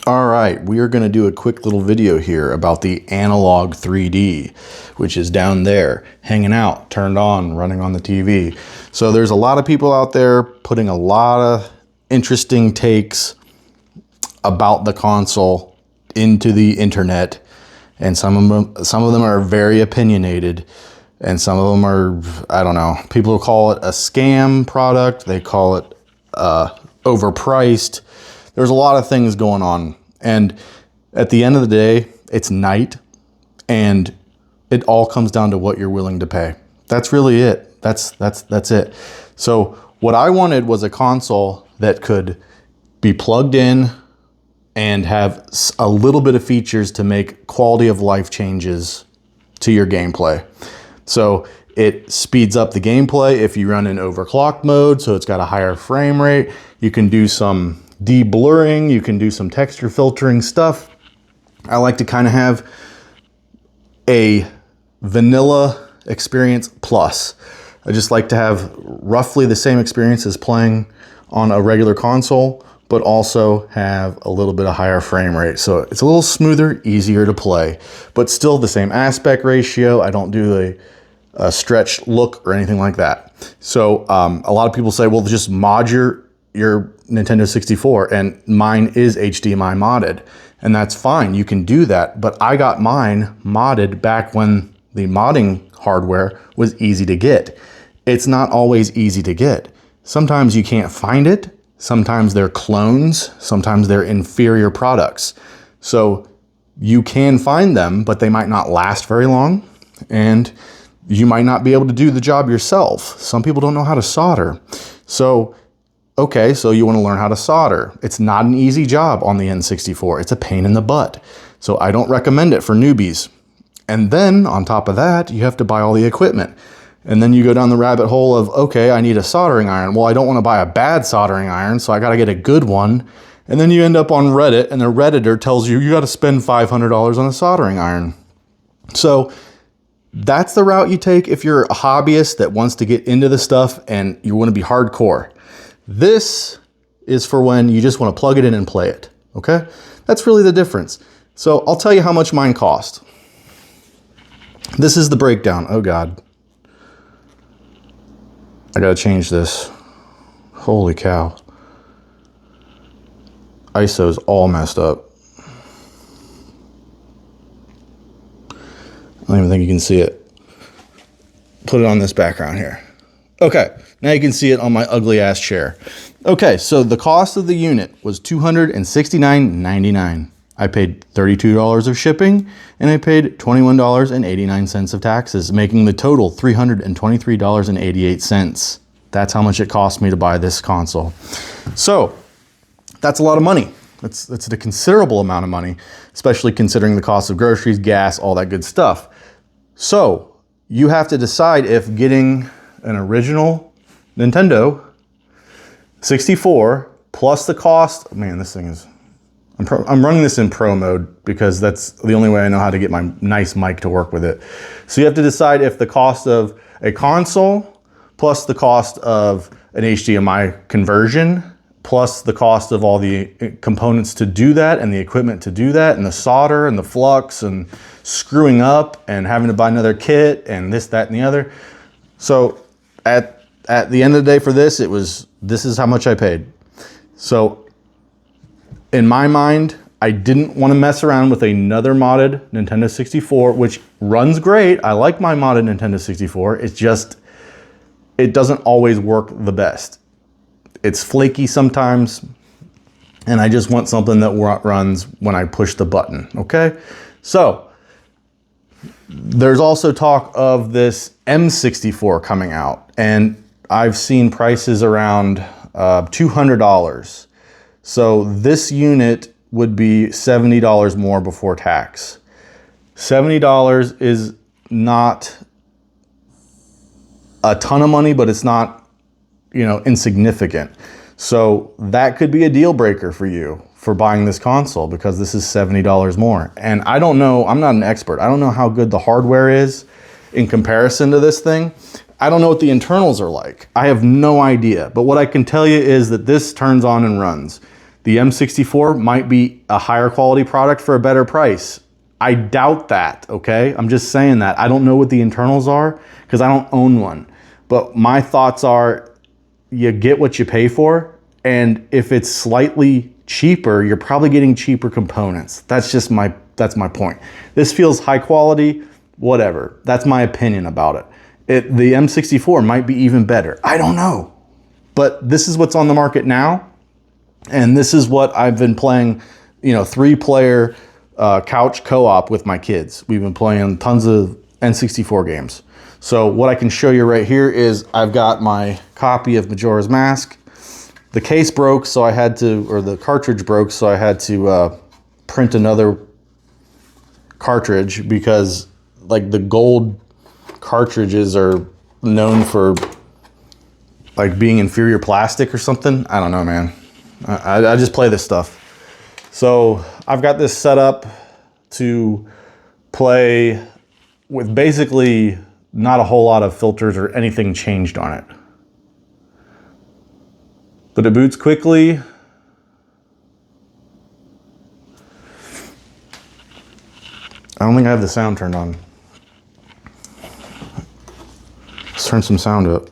All right, we are going to do a quick little video here about the Analogue 3D, which is down there, hanging out, turned on, running on the TV. So there's a lot of people out there putting a lot of interesting takes about the console into the internet, and some of them are very opinionated, and some of them are, I don't know, people call it a scam product, they call it overpriced. There's a lot of things going on, and at the end of the day, it's night, and it all comes down to what you're willing to pay. That's really it. That's it. So what I wanted was a console that could be plugged in and have a little bit of features to make quality of life changes to your gameplay. So it speeds up the gameplay if you run in overclocked mode, so it's got a higher frame rate. You can do some de-blurring, you can do some texture filtering stuff. I like to kind of have a vanilla experience plus. I just like to have roughly the same experience as playing on a regular console, but also have a little bit of higher frame rate. So it's a little smoother, easier to play, but still the same aspect ratio. I don't do a stretched look or anything like that. So a lot of people say, well, just mod your Nintendo 64, and mine is HDMI modded, and that's fine. You can do that, but I got mine modded back when the modding hardware was easy to get. It's not always easy to get. Sometimes you can't find it. Sometimes they're clones. Sometimes they're inferior products. So you can find them, but they might not last very long, and you might not be able to do the job yourself. Some people don't know how to solder. So okay, so you want to learn how to solder. It's not an easy job on the N64. It's a pain in the butt. So I don't recommend it for newbies. And then on top of that, you have to buy all the equipment. And then you go down the rabbit hole of, okay, I need a soldering iron. Well, I don't want to buy a bad soldering iron, so I got to get a good one. And then you end up on Reddit, and the Redditor tells you, you got to spend $500 on a soldering iron. So that's the route you take if you're a hobbyist that wants to get into the stuff and you want to be hardcore. This is for when you just want to plug it in and play it, okay? That's really the difference. So I'll tell you how much mine cost. This is the breakdown. Oh God. I gotta change this. Holy cow. ISO's all messed up. I don't even think you can see it. Put it on this background here. Okay, now you can see it on my ugly ass chair. Okay, so the cost of the unit was $269.99. I paid $32 of shipping, and I paid $21.89 of taxes, making the total $323.88. That's how much it cost me to buy this console. So that's a lot of money. That's a considerable amount of money, especially considering the cost of groceries, gas, all that good stuff. So you have to decide if getting an original Nintendo 64 plus the cost, man, this thing is, I'm running this in pro mode because that's the only way I know how to get my nice mic to work with it. So you have to decide if the cost of a console plus the cost of an HDMI conversion plus the cost of all the components to do that and the equipment to do that and the solder and the flux and screwing up and having to buy another kit and this, that, and the other. So at the end of the day for this, this is how much I paid. So in my mind, I didn't want to mess around with another modded Nintendo 64, which runs great. I like my modded Nintendo 64. It's just, it doesn't always work the best. It's flaky sometimes, and I just want something that runs when I push the button, okay? So there's also talk of this M64 coming out, and I've seen prices around $200. So this unit would be $70 more before tax. $70 is not a ton of money, but it's not, insignificant. So that could be a deal breaker for you for buying this console because this is $70 more. And I don't know, I'm not an expert. I don't know how good the hardware is in comparison to this thing. I don't know what the internals are like. I have no idea. But what I can tell you is that this turns on and runs. The M64 might be a higher quality product for a better price. I doubt that, okay? I'm just saying that. I don't know what the internals are because I don't own one. But my thoughts are you get what you pay for, and if it's slightly cheaper, you're probably getting cheaper components. That's my point. This feels high quality, whatever. That's my opinion about it. The M64 might be even better. I don't know. But this is what's on the market now, and this is what I've been playing, 3-player couch co-op with my kids. We've been playing tons of N64 games. So what I can show you right here is I've got my copy of Majora's Mask. The case broke, so I had to, or the cartridge broke, so I had to print another cartridge because like the gold cartridges are known for like being inferior plastic or something. I don't know, man. I just play this stuff. So I've got this set up to play with basically not a whole lot of filters or anything changed on it. But it boots quickly. I don't think I have the sound turned on. Let's turn some sound up.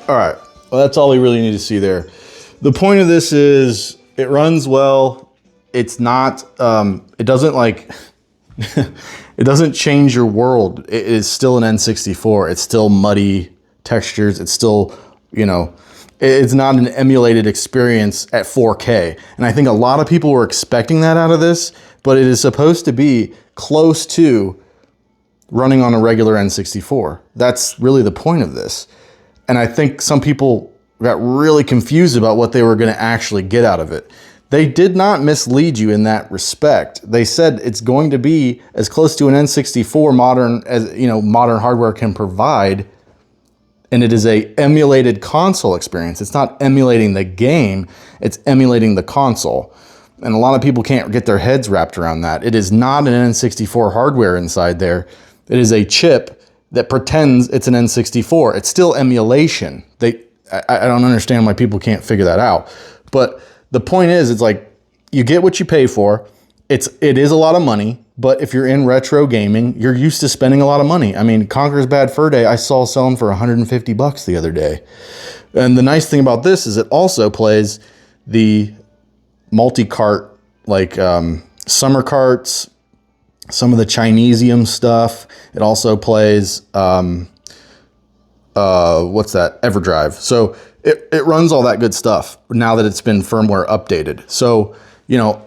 All right, well, that's all we really need to see there. The point of this is it runs well. It's not, it doesn't like, it doesn't change your world. It is still an N64. It's still muddy textures. It's still, it's not an emulated experience at 4K. And I think a lot of people were expecting that out of this, but it is supposed to be close to running on a regular N64. That's really the point of this. And I think some people got really confused about what they were going to actually get out of it. They did not mislead you in that respect. They said it's going to be as close to an N64 modern as modern hardware can provide, and it is a emulated console experience. It's not emulating the game, it's emulating the console. And a lot of people can't get their heads wrapped around that. It is not an N64 hardware inside there. It is a chip that pretends it's an N64. It's still emulation. I don't understand why people can't figure that out. But the point is, it's like you get what you pay for. It is a lot of money, but if you're in retro gaming, you're used to spending a lot of money. I mean, Conker's Bad Fur Day, I saw selling for $150 the other day. And the nice thing about this is it also plays the multi-cart, like summer carts, some of the Chinesium stuff. It also plays, what's that? EverDrive. So it runs all that good stuff now that it's been firmware updated. So,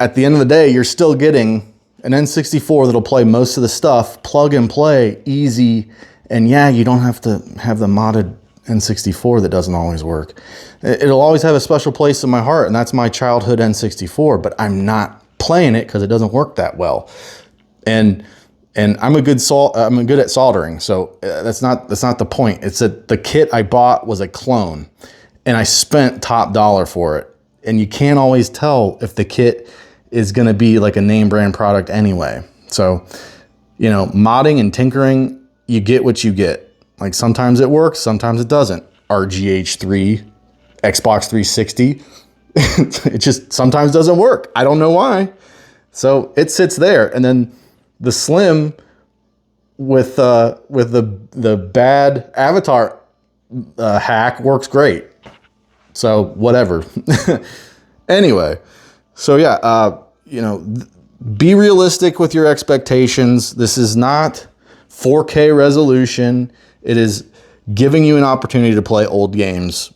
at the end of the day, you're still getting an N64 that'll play most of the stuff, plug and play, easy. And yeah, you don't have to have the modded N64 that doesn't always work. It'll always have a special place in my heart, and that's my childhood N64, but I'm not playing it because it doesn't work that well. And I'm good at soldering, so that's not the point. It's that the kit I bought was a clone, and I spent top dollar for it. And you can't always tell if the kit is going to be like a name brand product anyway. So, modding and tinkering, you get what you get. Like sometimes it works, sometimes it doesn't. RGH3, Xbox 360, it just sometimes doesn't work. I don't know why. So it sits there, and then the Slim with the bad avatar hack works great. So whatever. Anyway, so yeah, be realistic with your expectations. This is not 4K resolution. It is giving you an opportunity to play old games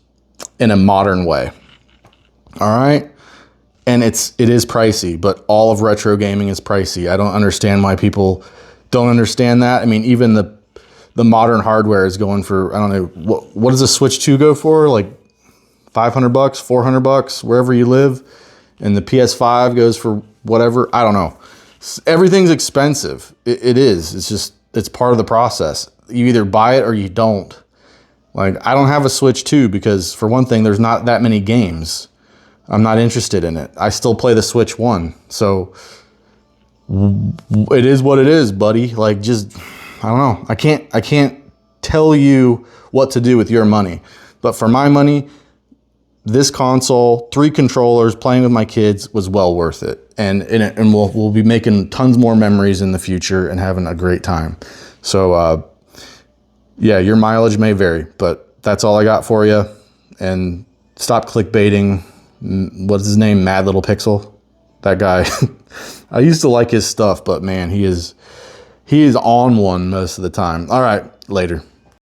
in a modern way. All right. And it is pricey, but all of retro gaming is pricey. I don't understand why people don't understand that. I mean, even the modern hardware is going for, I don't know, what does a Switch 2 go for? Like $500, $400, wherever you live. And the PS5 goes for whatever. I don't know. Everything's expensive. It is. It's just, it's part of the process. You either buy it or you don't. Like, I don't have a Switch 2 because, for one thing, there's not that many games. I'm not interested in it. I still play the Switch 1. So it is what it is, buddy. Like, just, I don't know. I can't tell you what to do with your money. But for my money, this console, 3 controllers, playing with my kids was well worth it. And we'll be making tons more memories in the future and having a great time. So, yeah, your mileage may vary, but that's all I got for you. And stop clickbaiting. What's his name? Mad Little Pixel. That guy. I used to like his stuff, but man, he is on one most of the time. All right, later.